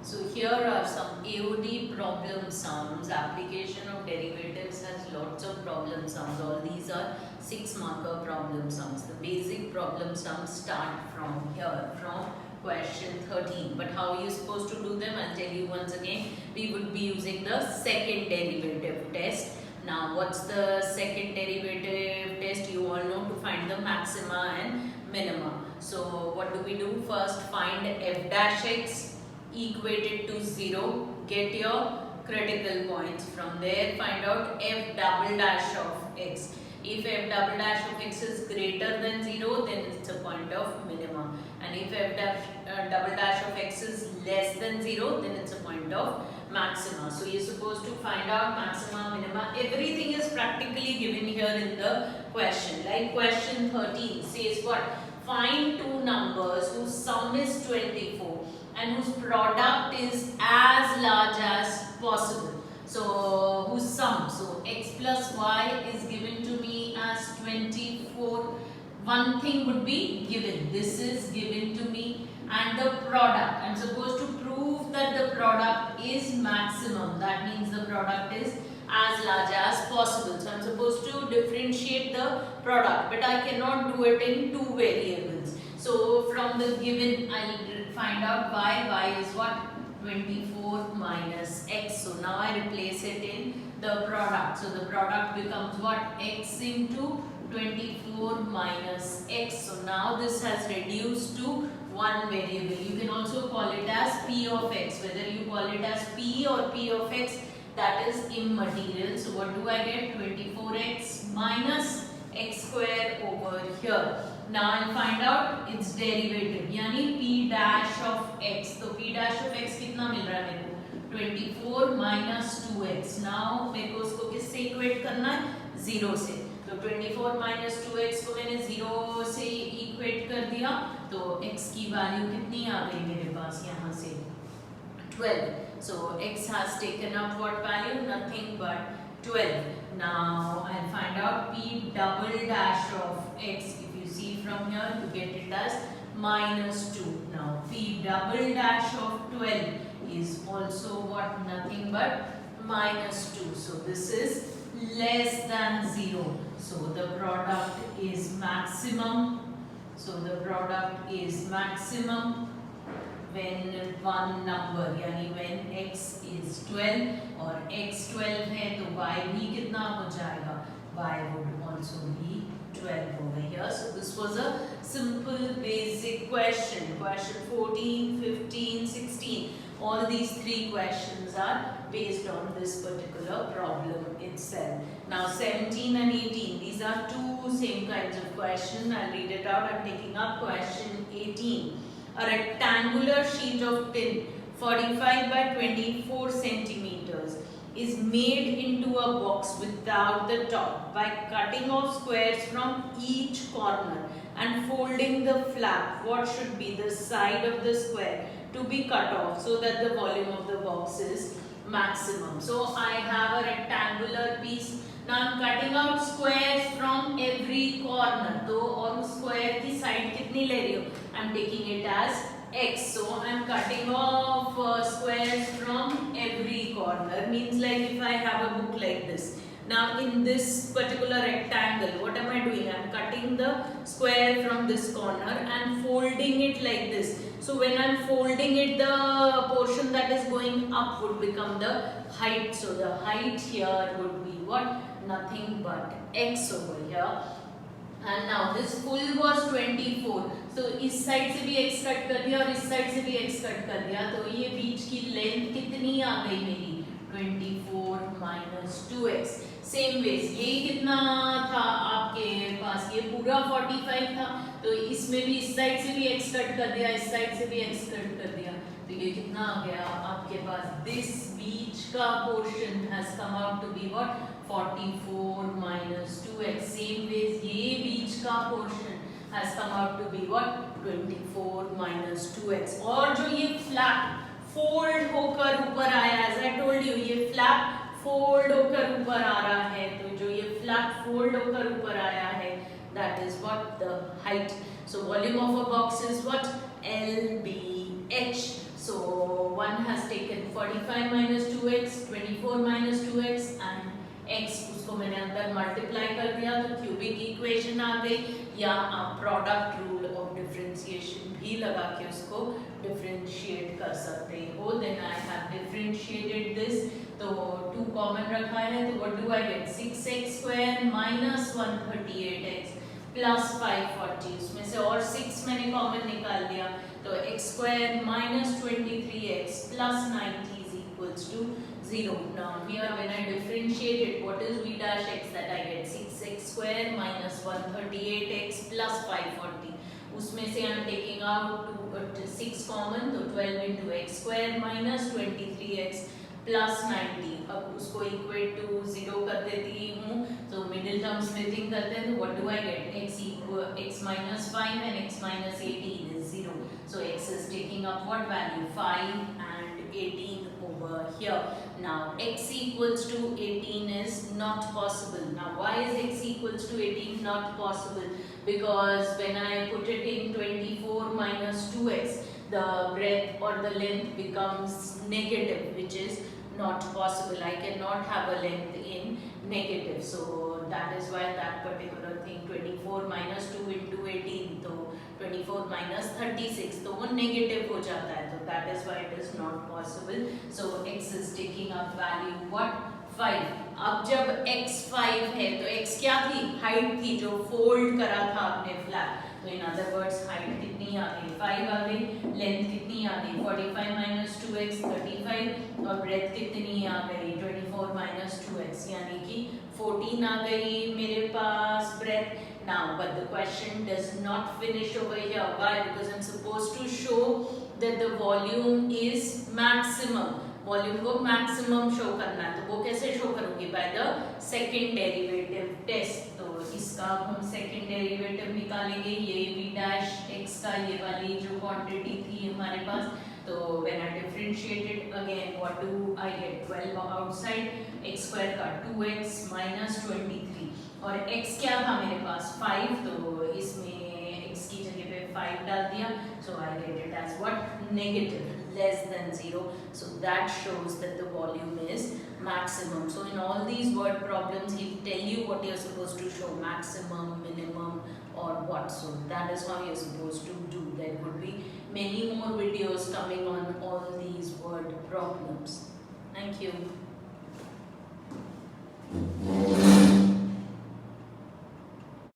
So here are some AOD problem sums. Application of derivatives has lots of problem sums. All these are 6-marker problem sums. The basic problem sums start from here, from question 13. But how are you supposed to do them? I'll tell you once again. We would be using the second derivative test. Now what's the second derivative test? You all know, to find the maxima and minima. So what do we do? First find f dash x equated to 0, get your critical points. From there find out f double dash of x. If f double dash of x is greater than 0, then it's a point of minima, and if double dash of x is less than 0, then it's a point of maxima. So you're supposed to find out maxima, minima. Everything is practically given here in the question. Like question 13 says what? Find two numbers whose sum is 24 and whose product is as large as possible. So whose sum? So x plus y is given to me as 24. One thing would be given. This is given to me, and the product. I'm supposed to prove that the product is maximum. That means the product is as large as possible. So I'm supposed to differentiate the product, but I cannot do it in two variables. So from the given, I'll find out y. Y is what? 24 minus x. So now I replace it in the product. So the product becomes what? X into 24 minus x. So now this has reduced to one variable. You can also call it as p of x. Whether you call it as p or p of x, that is immaterial. So what do I get? 24x minus x square over here. Now I'll find out its derivative, यानी p dash of x. तो p dash of x कितना मिल रहा है मेरे को? 24 minus 2x. Now मेरे को उसको किससे इक्वेट करना है? 0 से. तो 24 minus 2x को मैंने 0 से इक्वेट कर दिया, तो x की वैल्यू कितनी आ गई मेरे पास यहाँ से? 12. So x has taken up what value? Nothing but 12. Now I'll find out p double dash of x. If you see from here, you get it as minus 2. Now p double dash of 12 is also what? Nothing but minus 2. So this is less than 0. So the product is maximum. So the product is maximum when one number, यानी when x is 12 और x 12 है, तो y भी कितना हो जाएगा? Y would also be 12 over here. So this was a simple basic question. Question 14, 15, 16. All these three questions are based on this particular problem itself. Now 17 and 18, these are two same kinds of questions. I'll read it out. I'm taking up question 18. A rectangular sheet of tin 45 by 24 centimeters is made into a box without the top by cutting off squares from each corner and folding the flap. What should be the side of the square to be cut off so that the volume of the box is maximum? So I have a rectangular piece. Now I'm cutting out squares from every corner. तो और उस square की side कितनी ले रही हो? I'm taking it as x. So I'm cutting off squares from every corner. Means like if I have a book like this. Now in this particular rectangle, what am I doing? I'm cutting the square from this corner and folding it like this. So when I'm folding it, the portion that is going up would become the height. So the height here would be what? Nothing but x over here. And now this full was 24. So इस side से भी x cut कर दिया और इस side से भी x cut कर दिया, तो ये बीच की लेंथ कितनी आ गई मेरी? 24 minus 2x. सेम वेज ये कितना था आपके पास? ये पूरा 45 था, तो इसमें भी इस साइड से भी x कट कर दिया, इस साइड से भी x कट कर दिया, तो ये कितना आ गया आपके पास? दिस बीच का portion has come out to be what? 44 minus 2x. Same way ये बीच का portion has come out to be what? 24 minus 2x. और जो ये फ्लैप फोल्ड होकर ऊपर आया, एज आई टोल्ड यू, ये फ्लैप फोल्ड होकर ऊपर आ रहा है, तो जो ये फ्लैप फोल्ड होकर ऊपर आया है, that is what the height. So volume of a box is what? LBH. So one has taken 45 minus 2x, 24 minus 2x and x उसको मैंने अंदर मल्टीप्लाई कर दिया तो क्यूबिक इक्वेशन आ गई, या आप प्रोडक्ट रूल ऑफ डिफरेंशिएशन भी लगा के उसको डिफरेंशिएट कर सकते हो. Then I have differentiated this, तो 2 कॉमन रखा है तो what do I get 6x square minus 138x plus 540, उसमें से और 6 मैंने कॉमन निकाल लिया तो x square minus 23x plus 90 is equals to 0. Now here when I differentiate it, what is v dash x that I get 6x square minus 138x plus 540. उसमें से I am taking out 6 common तो 12 into x square minus 23x plus 90. अब उसको equate to 0 कर देती हूँ तो middle term splitting करते हैं तो what do I gate x minus 5 and x minus 18 is 0. So x is taking up what value 5 and 18 over here. Now x equals to 18 is not possible. Now why is x equals to 18 not possible? Because when I put it in 24 minus 2x, the breadth or the length becomes negative, which is not possible. I cannot have a length in negative, so that is why that particular thing 24 minus 2 into 18 तो 24 minus 36 तो वो negative हो जाता है, तो that is why it is not possible. So x is taking up value what 5. अब जब x 5 है तो x क्या थी, हाइट थी जो फोल्ड करा था आपने फ्लैट, तो इन अदर वर्ड्स हाइट कितनी आ गई 5 आ गई, लेंथ कितनी आ गई 45 minus 2x 35 और ब्रेथ कितनी आ गई 24 minus 2x यानी कि 14 आ गई मेरे पास breath. Now but the question does not finish over here. Why? Because I'm supposed to show that the volume is maximum. Volume को मैक्सिमम शो करना है तो वो कैसे शो करूंगी, by the second derivative test. तो इसका हम सेकंड डेरिवेटिव निकालेंगे, ये v डैश x का ये वाली जो क्वांटिटी थी हमारे पास, तो when I differentiated again what do I gate 12 outside, x square का 2x माइनस 23 और x क्या था मेरे पास 5, तो इसमें x की जगह पे 5 डाल दिया, so I get it as what negative less than 0. So that shows that the volume is maximum. So in all these word problems he'll tell you what you're supposed to show, maximum, minimum or what. So that is how you're supposed to do. There could be many more videos coming on all these word problems. Thank you.